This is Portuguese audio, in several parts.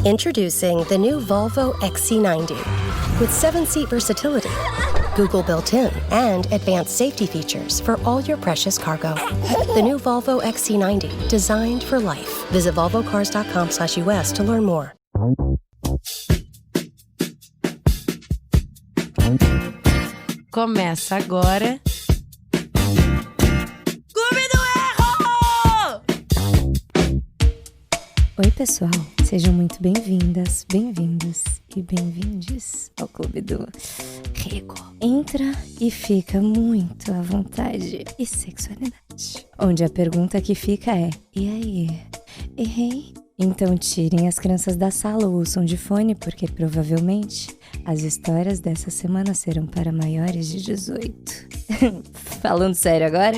Introducing the new Volvo XC90. With 7-seat versatility, Google built-in, and advanced safety features for all your precious cargo. The new Volvo XC90, designed for life. Visit volvocars.com/US to learn more. Começa agora. Clube do Erro! Oi, pessoal. Sejam muito bem-vindas, bem-vindos e bem-vindes ao Clube do Rego. Entra e fica muito à vontade e sexualidade. Onde a pergunta que fica é: e aí? Errei? Então tirem as crianças da sala ou ouçam de fone, porque provavelmente as histórias dessa semana serão para maiores de 18. Falando sério agora,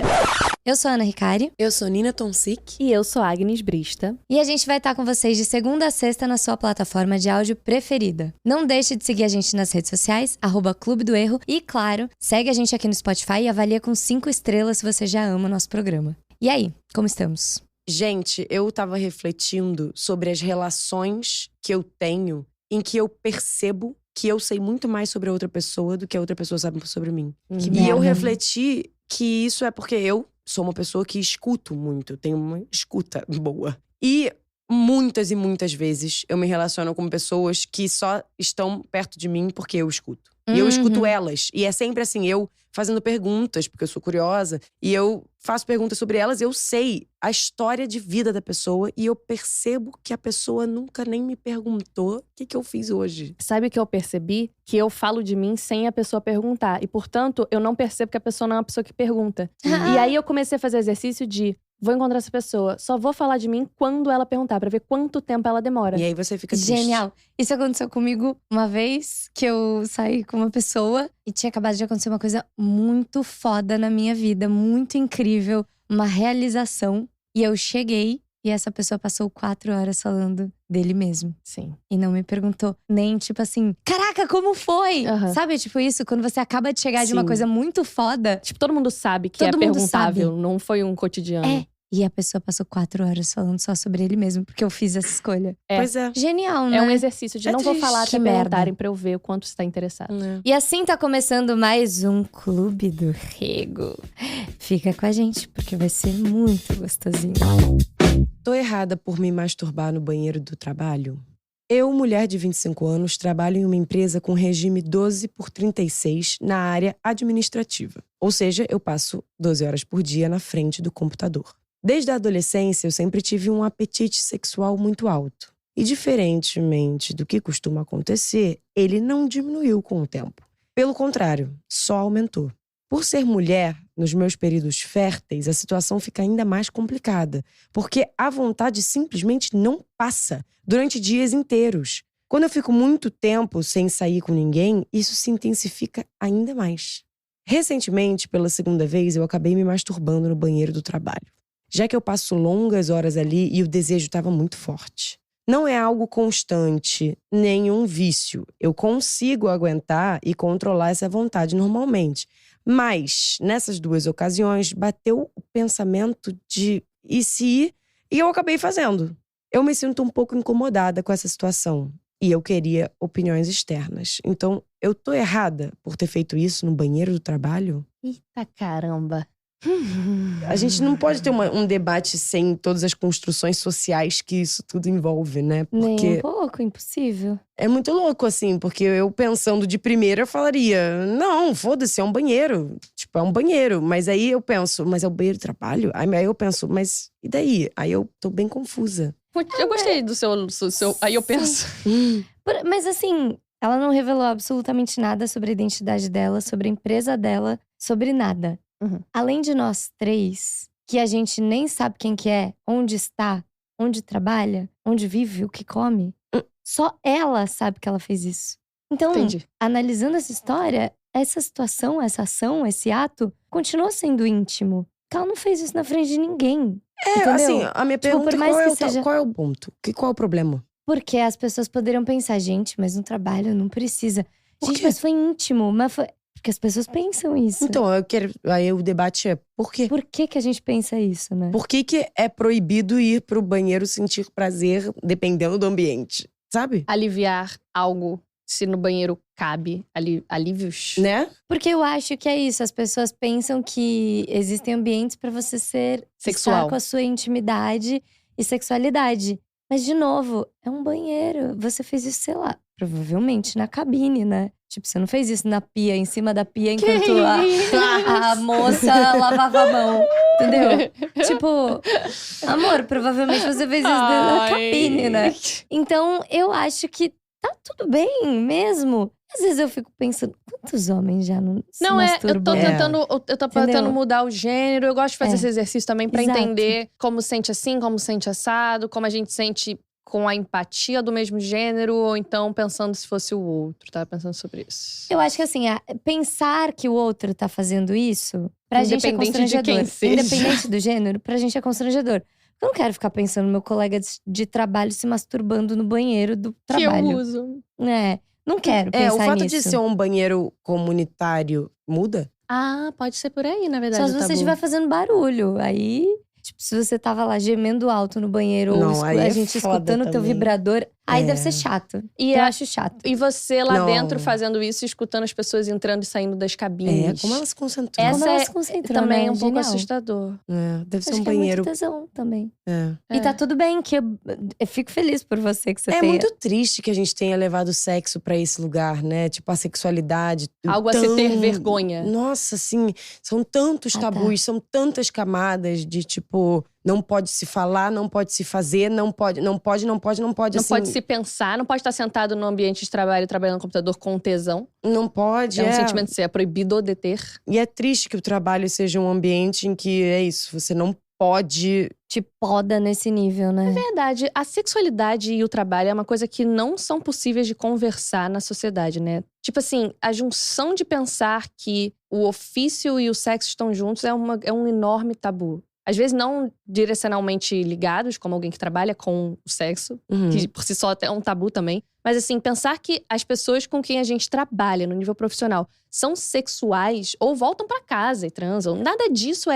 eu sou a Ana Ricari. Eu sou Nina Tonsik. E eu sou a Agnes Brista. E a gente vai estar com vocês de segunda a sexta na sua plataforma de áudio preferida. Não deixe de seguir a gente nas redes sociais, @Clube do Erro. E, claro, segue a gente aqui no Spotify e avalia com 5 estrelas se você já ama o nosso programa. E aí, como estamos? Gente, eu tava refletindo sobre as relações que eu tenho em que eu percebo que eu sei muito mais sobre a outra pessoa do que a outra pessoa sabe sobre mim. E eu refleti que isso é porque eu sou uma pessoa que escuto muito, tenho uma escuta boa. E muitas vezes eu me relaciono com pessoas que só estão perto de mim porque eu escuto. E eu escuto elas. E é sempre assim, eu fazendo perguntas, porque eu sou curiosa. E eu faço perguntas sobre elas, eu sei a história de vida da pessoa. E eu percebo que a pessoa nunca nem me perguntou o que eu fiz hoje. Sabe o que eu percebi? Que eu falo de mim sem a pessoa perguntar. E, portanto, eu não percebo que a pessoa não é uma pessoa que pergunta. E aí eu comecei a fazer exercício de: vou encontrar essa pessoa, só vou falar de mim quando ela perguntar, pra ver quanto tempo ela demora. E aí você fica triste. Genial. Isso aconteceu comigo uma vez que eu saí com uma pessoa e tinha acabado de acontecer uma coisa muito foda na minha vida, muito incrível, uma realização. E eu cheguei e essa pessoa passou 4 horas falando dele mesmo. Sim. E não me perguntou nem, tipo assim, caraca, como foi? Sabe, tipo isso? Quando você acaba de chegar de uma coisa muito foda. Tipo, todo mundo sabe que todo é mundo perguntável, sabe. Não foi um cotidiano. É. E a pessoa passou 4 horas falando só sobre ele mesmo, porque eu fiz essa escolha. Pois é. Genial, né? É um exercício de não vou falar até Que merda. perguntarem pra eu ver o quanto você tá interessado. E assim tá começando mais um Clube do Rego. Fica com a gente, porque vai ser muito gostosinho. Tô errada por me masturbar no banheiro do trabalho? Eu, mulher de 25 anos, trabalho em uma empresa com regime 12/36 na área administrativa. Ou seja, eu passo 12 horas por dia na frente do computador. Desde a adolescência, eu sempre tive um apetite sexual muito alto. E diferentemente do que costuma acontecer, ele não diminuiu com o tempo. Pelo contrário, só aumentou. Por ser mulher, nos meus períodos férteis, a situação fica ainda mais complicada, porque a vontade simplesmente não passa durante dias inteiros. Quando eu fico muito tempo sem sair com ninguém, isso se intensifica ainda mais. Recentemente, pela segunda vez, eu acabei me masturbando no banheiro do trabalho, já que eu passo longas horas ali e o desejo estava muito forte. Não é algo constante, nem um vício. Eu consigo aguentar e controlar essa vontade normalmente. Mas, nessas 2 ocasiões, bateu o pensamento de e se? E eu acabei fazendo. Eu me sinto um pouco incomodada com essa situação. E eu queria opiniões externas. Então, eu tô errada por ter feito isso no banheiro do trabalho? Eita caramba. A gente não pode ter um debate sem todas as construções sociais que isso tudo envolve, né? Porque Nem um pouco, impossível. é muito louco, assim, porque eu pensando de primeira eu falaria: não, foda-se, é um banheiro. Tipo, é um banheiro. Mas aí eu penso, mas é o banheiro de trabalho? Aí eu penso, mas e daí? Aí eu tô bem confusa. Eu gostei do seu aí eu penso. Mas assim, ela não revelou absolutamente nada sobre a identidade dela, sobre a empresa dela, sobre nada. Além de nós 3, que a gente nem sabe quem que é, onde está, onde trabalha, onde vive, o que come. Só ela sabe que ela fez isso. Então, Entendi. analisando essa história, essa situação, essa ação, esse ato, continua sendo íntimo. Porque ela não fez isso na frente de ninguém. Entendeu? Assim, a minha pergunta por mais qual é o ponto? Qual é o problema? Porque as pessoas poderiam pensar, gente, mas no trabalho não precisa. Por Gente, quê? mas foi íntimo. Mas foi... Porque as pessoas pensam isso. Então, aí o debate é, por quê? Por que a gente pensa isso, né? Por que é proibido ir pro banheiro sentir prazer dependendo do ambiente? sabe? Aliviar algo, se no banheiro cabe alívios. Né? Porque eu acho que é isso. As pessoas pensam que existem ambientes pra você Sexual. estar com a sua intimidade e sexualidade. Mas, de novo, é um banheiro. Você fez isso, sei lá, provavelmente na cabine, né? Tipo, você não fez isso na pia, em cima da pia, enquanto a moça lavava a mão. Entendeu? Tipo, amor, provavelmente você fez isso dentro da cabine, né? Então, eu acho que tá tudo bem mesmo. Às vezes eu fico pensando, quantos homens já não se masturbam? Eu tô tentando mudar o gênero. Eu gosto de fazer esse exercício também pra Exato. entender como sente assim, como sente assado, como a gente sente com a empatia do mesmo gênero, ou então pensando se fosse o outro. Tava pensando sobre isso. Eu acho que assim, pensar que o outro tá fazendo isso, pra gente é Independente de constrangedor. quem seja. Independente do gênero, pra gente é constrangedor. Eu não quero ficar pensando no meu colega de trabalho se masturbando no banheiro do trabalho. Que eu uso. Não quero pensar O fato nisso. de ser um banheiro comunitário muda? Ah, pode ser por aí, na verdade. Só se o você tabu. estiver fazendo barulho. Aí, tipo, se você tava lá gemendo alto no banheiro Não, ou aí a é gente foda escutando o teu também. vibrador, aí É. deve ser chato. E eu é- acho chato. E você lá Não. dentro fazendo isso, escutando as pessoas entrando e saindo das cabines. Como ela se concentrou. Essa Como ela é se concentrou, também né? um pouco Genial. assustador. Deve ser Acho um que banheiro. é muito tesão também. É. E tá tudo bem, que eu fico feliz por você que você É tenha. muito triste que a gente tenha levado o sexo pra esse lugar, né? Tipo, a sexualidade. Algo a se ter vergonha. Nossa, assim, são tantos Ah, tá. tabus, são tantas camadas de tipo, não pode se falar, não pode se fazer, não pode. Não assim, pode se pensar, não pode estar sentado no ambiente de trabalho trabalhando no computador com tesão. Não pode. É um sentimento de ser proibido de ter. E é triste que o trabalho seja um ambiente em que é isso, você não pode. Te poda nesse nível, né? Verdade, a sexualidade e o trabalho é uma coisa que não são possíveis de conversar na sociedade, né? Tipo assim, a junção de pensar que o ofício e o sexo estão juntos é um enorme tabu. Às vezes não direcionalmente ligados, como alguém que trabalha com o sexo, que por si só é um tabu também. Mas assim, pensar que as pessoas com quem a gente trabalha no nível profissional são sexuais ou voltam pra casa e transam. Nada disso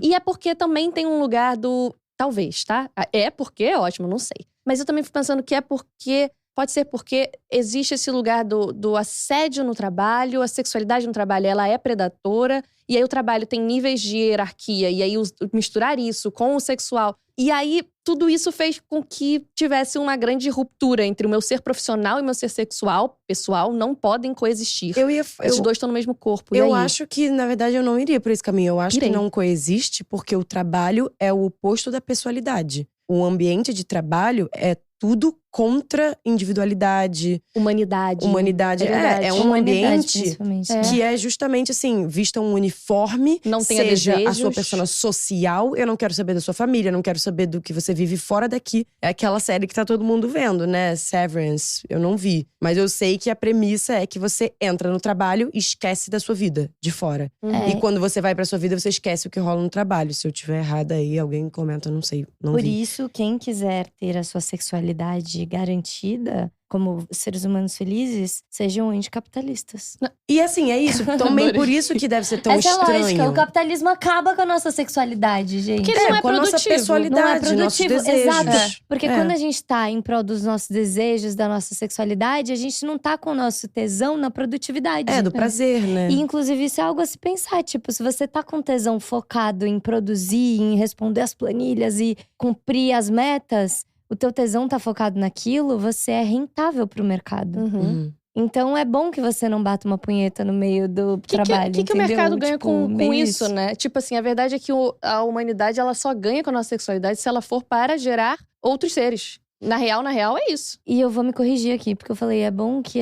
E é porque também tem um lugar do… Talvez, tá? É porque, ótimo, não sei. Mas eu também fico pensando que é porque… Pode ser porque existe esse lugar do assédio no trabalho, a sexualidade no trabalho, ela é predatora. E aí o trabalho tem níveis de hierarquia. E aí misturar isso com o sexual… E aí, tudo isso fez com que tivesse uma grande ruptura entre o meu ser profissional e o meu ser sexual, pessoal, não podem coexistir. Esses dois estão no mesmo corpo. Eu acho que, na verdade, eu não iria por esse caminho. Eu acho Irei. que não coexiste porque o trabalho é o oposto da pessoalidade. O ambiente de trabalho é tudo contra individualidade. Humanidade. É um Humanidade, ambiente principalmente. que é justamente assim, vista um uniforme, Não tenha seja a desejos. sua persona social. Eu não quero saber da sua família, eu não quero saber do que você vive fora daqui. É aquela série que tá todo mundo vendo, né? Severance. Eu não vi. Mas eu sei que a premissa é que você entra no trabalho e esquece da sua vida, de fora. É. E quando você vai pra sua vida, você esquece o que rola no trabalho. Se eu tiver errada aí, alguém comenta, não sei, não Por vi. isso, quem quiser ter a sua sexualidade garantida, como seres humanos felizes, sejam anticapitalistas. E assim, é isso. Também Adorei. por isso que deve ser tão Essa estranho. é a lógica. O capitalismo acaba com a nossa sexualidade, gente. Porque ele não é com a nossa produtivo. pessoalidade, Não é produtivo, nossos desejos. exato. Porque É. quando a gente tá em prol dos nossos desejos, da nossa sexualidade, a gente não tá com o nosso tesão na produtividade. É, do prazer, né? E inclusive isso é algo a se pensar. Tipo, se você tá com tesão focado em produzir, em responder as planilhas e cumprir as metas, o teu tesão tá focado naquilo, você é rentável pro mercado. Uhum. Então é bom que você não bata uma punheta no meio do trabalho, O que o entendeu? mercado ganha Tipo, com meio isso, né? Tipo assim, a verdade é que a humanidade ela só ganha com a nossa sexualidade se ela for para gerar outros seres. Na real é isso. E eu vou me corrigir aqui, porque eu falei, é bom que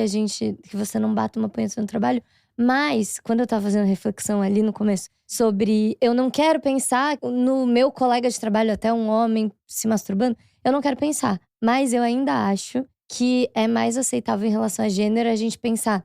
você não bata uma punheta no trabalho. Mas, quando eu tava fazendo reflexão ali no começo sobre eu não quero pensar no meu colega de trabalho, até um homem se masturbando, eu não quero pensar. Mas eu ainda acho que é mais aceitável em relação a gênero a gente pensar,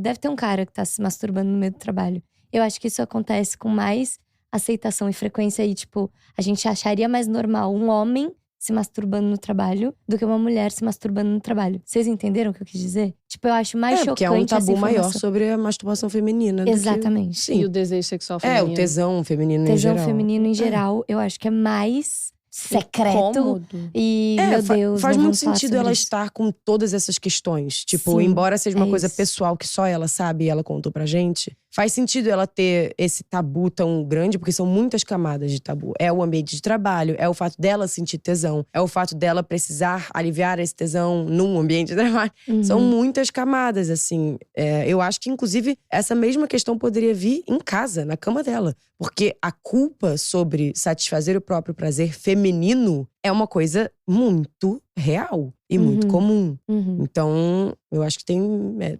deve ter um cara que tá se masturbando no meio do trabalho. Eu acho que isso acontece com mais aceitação e frequência e, tipo, a gente acharia mais normal um homem se masturbando no trabalho do que uma mulher se masturbando no trabalho. Vocês entenderam o que eu quis dizer? Tipo, eu acho mais chocante porque é um essa tabu maior informação. sobre a masturbação feminina. Exatamente. Sim. E o desejo sexual É, feminino. o tesão feminino em Tesão geral. feminino em geral, eu acho que é mais secreto. Incômodo. E, meu Deus, faz não muito vamos falar sentido sobre ela isso. estar com todas essas questões. Tipo, Sim, embora seja uma coisa isso. pessoal que só ela sabe e ela contou pra gente, faz sentido ela ter esse tabu tão grande, porque são muitas camadas de tabu. É o ambiente de trabalho, é o fato dela sentir tesão, é o fato dela precisar aliviar esse tesão num ambiente de trabalho. São muitas camadas, assim. Eu acho que, inclusive, essa mesma questão poderia vir em casa, na cama dela. Porque a culpa sobre satisfazer o próprio prazer feminino é uma coisa muito real e muito comum. Então, eu acho que tem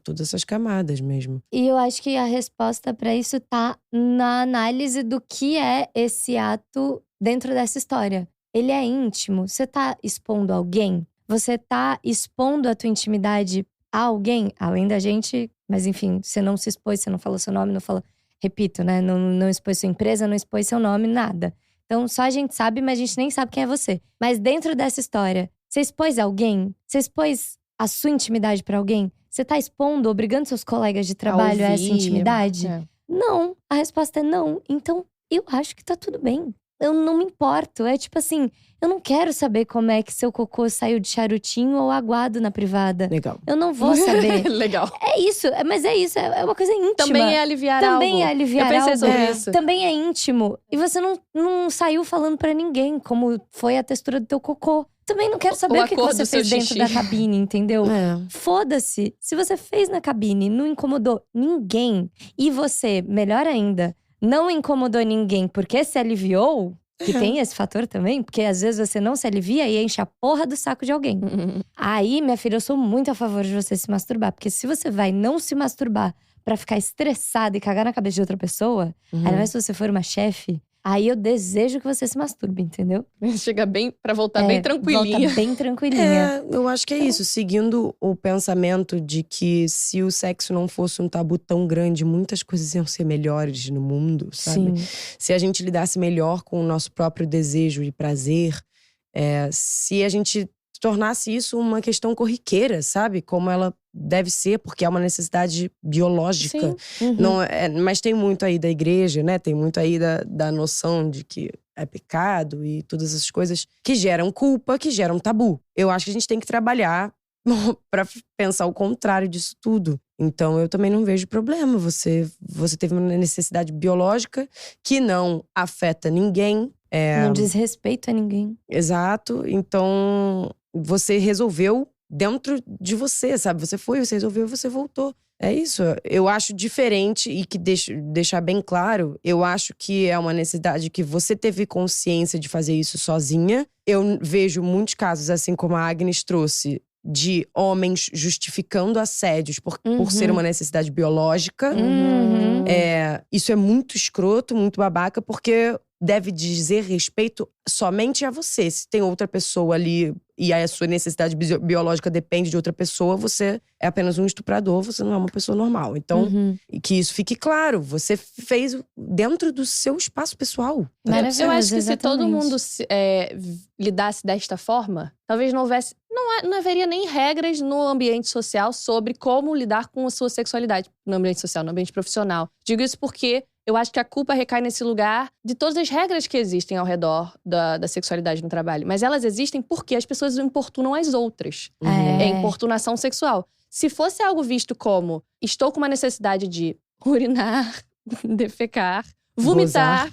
todas essas camadas mesmo. E eu acho que a resposta pra isso tá na análise do que é esse ato dentro dessa história. Ele é íntimo? Você tá expondo alguém? Você tá expondo a tua intimidade a alguém? Além da gente, mas enfim, você não se expôs, você não falou seu nome, não falou… Repito, né? Não expôs sua empresa, não expôs seu nome, nada. Então, só a gente sabe, mas a gente nem sabe quem é você. Mas dentro dessa história, você expôs alguém? Você expôs a sua intimidade pra alguém? Você tá expondo, obrigando seus colegas de trabalho a essa ouvir. intimidade? É. Não. A resposta é não. Então, eu acho que tá tudo bem. Eu não me importo. É tipo assim, eu não quero saber como é que seu cocô saiu de charutinho ou aguado na privada. Legal. Eu não vou saber. Legal. É isso, mas é isso. É uma coisa íntima. Também é aliviar algo. Também é aliviar Eu pensei algo. sobre isso. Também é íntimo. E você não saiu falando pra ninguém como foi a textura do teu cocô. Também não quero saber Ou o que a cor você do seu fez dentro xixi. da cabine, entendeu? É. Foda-se. Se você fez na cabine e não incomodou ninguém, e você, melhor ainda, não incomodou ninguém porque se aliviou, que tem esse fator também, porque às vezes você não se alivia e enche a porra do saco de alguém. Aí, minha filha, eu sou muito a favor de você se masturbar. Porque se você vai não se masturbar pra ficar estressada e cagar na cabeça de outra pessoa, ainda mais se você for uma chefe, aí eu desejo que você se masturbe, entendeu? Chega bem pra voltar bem tranquilinha. Volta bem tranquilinha. Eu acho que é isso. Seguindo o pensamento de que se o sexo não fosse um tabu tão grande, muitas coisas iam ser melhores no mundo, sabe? Sim. Se a gente lidasse melhor com o nosso próprio desejo e prazer, se a gente tornasse isso uma questão corriqueira, sabe? Como ela deve ser, porque é uma necessidade biológica. Sim. Não, mas tem muito aí da igreja, né? Tem muito aí da noção de que é pecado e todas essas coisas que geram culpa, que geram tabu. Eu acho que a gente tem que trabalhar pra pensar o contrário disso tudo. Então, eu também não vejo problema. Você teve uma necessidade biológica que não afeta ninguém. Não diz respeito a ninguém. Exato. Então, você resolveu dentro de você, sabe? Você resolveu e você voltou. É isso. Eu acho diferente e que deixar bem claro, eu acho que é uma necessidade que você teve consciência de fazer isso sozinha. Eu vejo muitos casos, assim como a Agnes trouxe, de homens justificando assédios por ser uma necessidade biológica. Isso é muito escroto, muito babaca, porque deve dizer respeito somente a você. Se tem outra pessoa ali e a sua necessidade biológica depende de outra pessoa, você é apenas um estuprador, você não é uma pessoa normal. Então, e que isso fique claro, você fez dentro do seu espaço pessoal. Maravilhoso, Eu acho que se todo exatamente. mundo lidasse desta forma, talvez não houvesse… Não haveria nem regras no ambiente social sobre como lidar com a sua sexualidade. No ambiente social, no ambiente profissional. Digo isso porque eu acho que a culpa recai nesse lugar de todas as regras que existem ao redor da sexualidade no trabalho. Mas elas existem porque as pessoas importunam as outras. É importunação sexual. Se fosse algo visto como… Estou com uma necessidade de urinar, defecar, vomitar,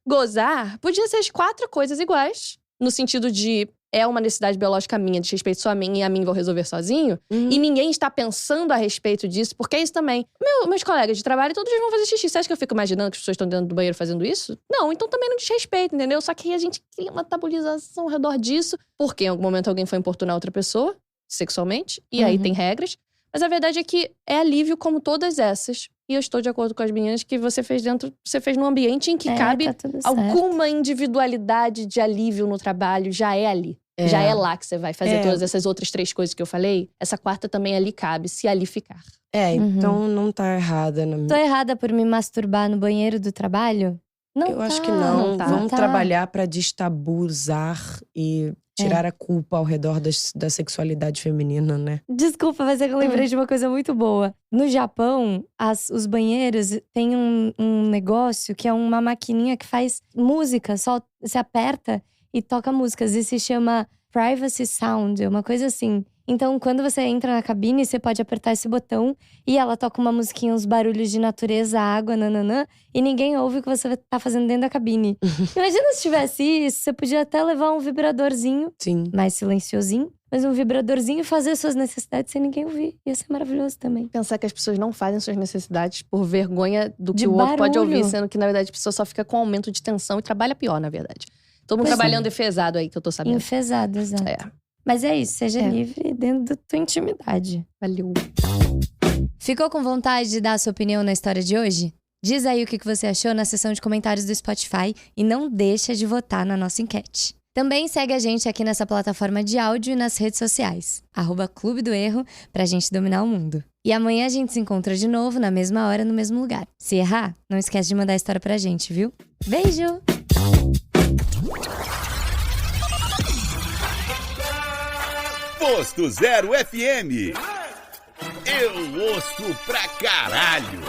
gozar, podia ser as 4 coisas iguais. No sentido de… É uma necessidade biológica minha, de respeito só a mim, e a mim vou resolver sozinho. E ninguém está pensando a respeito disso, porque é isso também. Meus colegas de trabalho, todos eles vão fazer xixi. Você acha que eu fico imaginando que as pessoas estão dentro do banheiro fazendo isso? Não, então também não desrespeito, entendeu? Só que aí a gente cria uma tabuização ao redor disso. Porque em algum momento alguém foi importunar outra pessoa, sexualmente. E aí tem regras. Mas a verdade é que é alívio como todas essas. E eu estou de acordo com as meninas que você fez num ambiente em que cabe tá tudo certo. alguma individualidade de alívio no trabalho, já é ali. Já é lá que você vai fazer todas essas outras 3 coisas que eu falei. Essa 4ª também ali cabe, se ali ficar. Então não tá errada. Tô errada por me masturbar no banheiro do trabalho? Não Eu tá. acho que não. Não tá. Vamos Tá. trabalhar pra destabuzar e tirar a culpa ao redor da sexualidade feminina, né? Desculpa, mas é que eu lembrei de uma coisa muito boa. No Japão, os banheiros têm um negócio que é uma maquininha que faz música. Só você aperta e toca músicas. E se chama Privacy Sound, uma coisa assim. Então, quando você entra na cabine, você pode apertar esse botão e ela toca uma musiquinha, uns barulhos de natureza, água, nananã, e ninguém ouve o que você tá fazendo dentro da cabine. Imagina se tivesse isso, você podia até levar um vibradorzinho, mais silenciosinho, mas um vibradorzinho e fazer suas necessidades sem ninguém ouvir. Ia ser maravilhoso também. Pensar que as pessoas não fazem suas necessidades por vergonha do que De o outro pode barulho. ouvir, sendo que, na verdade, a pessoa só fica com aumento de tensão e trabalha pior, na verdade. Todo mundo Pois trabalhando enfesado aí, que eu tô sabendo. Enfesado, exato. É. Mas é isso, seja livre dentro da tua intimidade. Valeu. Ficou com vontade de dar a sua opinião na história de hoje? Diz aí o que você achou na seção de comentários do Spotify e não deixa de votar na nossa enquete. Também segue a gente aqui nessa plataforma de áudio e nas redes sociais, @Clube do Erro, pra gente dominar o mundo. E amanhã a gente se encontra de novo, na mesma hora, no mesmo lugar. Se errar, não esquece de mandar a história pra gente, viu? Beijo! Posto Zero FM. Eu ouço pra caralho.